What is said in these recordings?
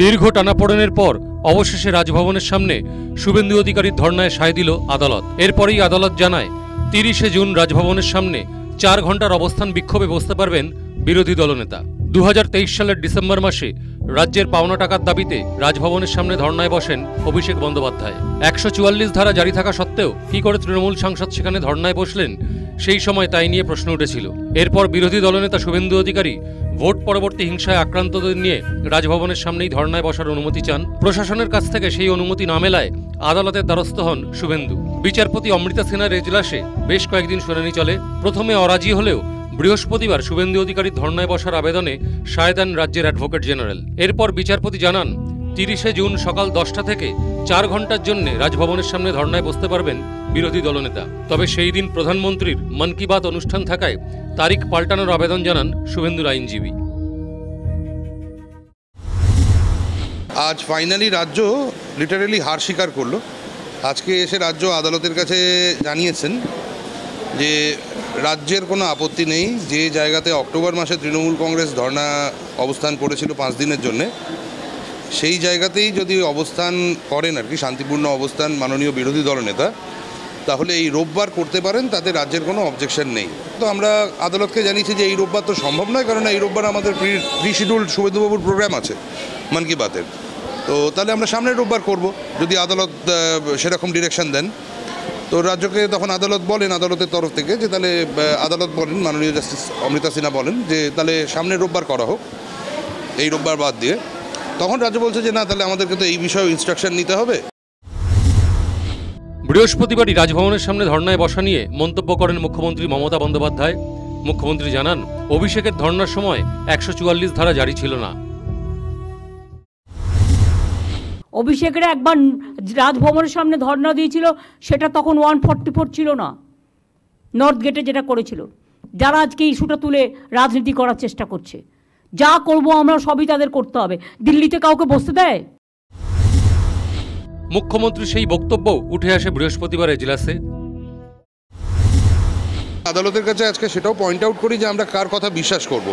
দীর্ঘ টানাপোড়েনের পর অবশেষে রাজভবনের সামনে শুভেন্দু অধিকারীর ধর্নায় সায় দিল আদালত। এরপরেই আদালত জানায় 30শে জুন রাজভবনের সামনে 4 ঘন্টার অবস্থান বিক্ষোভে বসতে পারবেন বিরোধী দলনেতা। 2023 সালের ডিসেম্বর মাসে রাজ্যের পাওনা টাকার দাবিতে রাজভবনের সামনে ধর্নায় বসেন অভিষেক বন্দ্যোপাধ্যায়। 144 ধারা জারি থাকা সত্ত্বেও কি করে তৃণমূল সাংসদ সেখানে ধর্নায় বসলেন, সেই সময় তাই নিয়ে প্রশ্ন উঠেছিল। এরপর বিরোধী দলনেতা শুভেন্দু অধিকারী ভোট পরবর্তী হিংসায় আক্রান্তদের নিয়ে রাজভবনের সামনেই ধর্নায় বসার অনুমতি চান। প্রশাসনের কাছ থেকে সেই অনুমতি না মেলায় আদালতের দ্বারস্থ হন শুভেন্দু। বিচারপতি অমৃতা সিনহার এজলাসে বেশ কয়েকদিন শুনানি চলে। প্রথমে অরাজি হলেও বৃহস্পতিবার শুভেন্দু অধিকারীর ধর্নায় বসার আবেদনে সায় দেন রাজ্যের অ্যাডভোকেট জেনারেল। এরপর বিচারপতি জানান 30শে জুন সকাল 10টা থেকে 4 ঘন্টার জন্য রাজভবনের সামনে ধর্নায় বসতে পারবেন বিরোধী দলনেতা। তবে সেই দিন প্রধানমন্ত্রীর মন কি বাত অনুষ্ঠান থাকায় তারিখ পাল্টানোর আবেদন জানান শুভেন্দুর আইনজীবী। আজ ফাইনালি রাজ্য লিটারেলি হার স্বীকার করলো। আজকে এসে রাজ্য আদালতের কাছে জানিয়েছেন যে রাজ্যের কোনো আপত্তি নেই, যে জায়গাতে অক্টোবর মাসে তৃণমূল কংগ্রেস ধর্না অবস্থান করেছিল 5 দিনের জন্যে, সেই জায়গাতেই যদি অবস্থান করেন আর কি শান্তিপূর্ণ অবস্থান মাননীয় বিরোধী দলনেতা, তাহলে এই রোববার করতে পারেন, তাতে রাজ্যের কোনো অবজেকশন নেই। তো আমরা আদালতকে জানিয়েছি যে এই রোববার তো সম্ভব নয়, কারণ এই রোববার আমাদের প্রি শিডিউল্ড শুভেন্দুবাবুর প্রোগ্রাম আছে মন কি বাতের। তো তাহলে আমরা সামনের রোববার করব যদি আদালত সেরকম ডিরেকশন দেন। তো রাজ্যকে তখন আদালত বলেন, আদালতের তরফ থেকে যে তাহলে আদালত বলেন, মাননীয় জাস্টিস অমৃতা সিনহা বলেন যে তাহলে সামনের রোববার করা হোক, এই রোববার বাদ দিয়ে। তখন রাজ্য বলছে যে না, তাহলে আমাদেরকে তো এই বিষয়ে ইনস্ট্রাকশন নিতে হবে। বৃহস্পতিবারই রাজভবনের সামনে ধর্নায় বসা নিয়ে মন্তব্য করেন মুখ্যমন্ত্রী মমতা বন্দ্যোপাধ্যায়। মুখ্যমন্ত্রী জানান অভিষেকের ধর্নার সময় 144 ধারা জারি ছিল না। অভিষেকের একবার রাজভবনের সামনে ধর্না দিয়েছিল, সেটা তখন 144 ছিল না, নর্থ গেটে যেটা করেছিল। যারা আজকে ইস্যুটা তুলে রাজনীতি করার চেষ্টা করছে, যা করব আমরা সবই তাদের করতে হবে। দিল্লিতে কাউকে বসতে দেয়? মুখ্যমন্ত্রী সেই বক্তব্য উঠে আসে বৃহস্পতিবার এজলাসে। আদালতের কাছে আজকে সেটাও পয়েন্ট আউট করি যে আমরা কার কথা বিশ্বাস করব।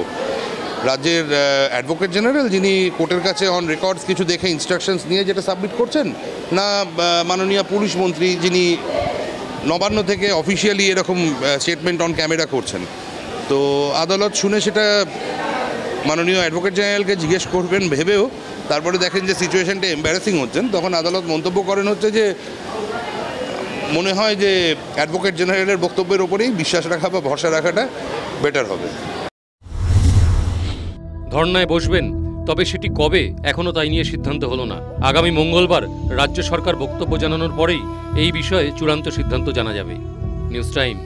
রাজ্যের অ্যাডভোকেট জেনারেল যিনি কোর্টের কাছে অন রেকর্ডস কিছু দেখে ইনস্ট্রাকশনস নিয়ে যেটা সাবমিট করছেন, না মাননীয় পুলিশ মন্ত্রী যিনি নবান্ন থেকে অফিসিয়ালি এরকম স্টেটমেন্ট অন ক্যামেরা করছেন। তো আদালত শুনে সেটা মাননীয় অ্যাডভোকেট জেনারেলকে জিজ্ঞেস করবেন ভেবেও তারপরে দেখেন যে সিচুয়েশনটা এম্বারাসিং হচ্ছেন, তখন আদালত মন্তব্য করেন হচ্ছে যে মনে হয় যে অ্যাডভোকেট জেনারেলের বক্তব্যের ওপরেই বিশ্বাস রাখা বা ভরসা রাখাটা বেটার হবে। ধর্নায় বসবেন, তবে সেটি কবে এখনও তাই নিয়ে সিদ্ধান্ত হলো না। আগামী মঙ্গলবার রাজ্য সরকার বক্তব্য জানানোর পরেই এই বিষয়ে চূড়ান্ত সিদ্ধান্ত জানা যাবে। News time.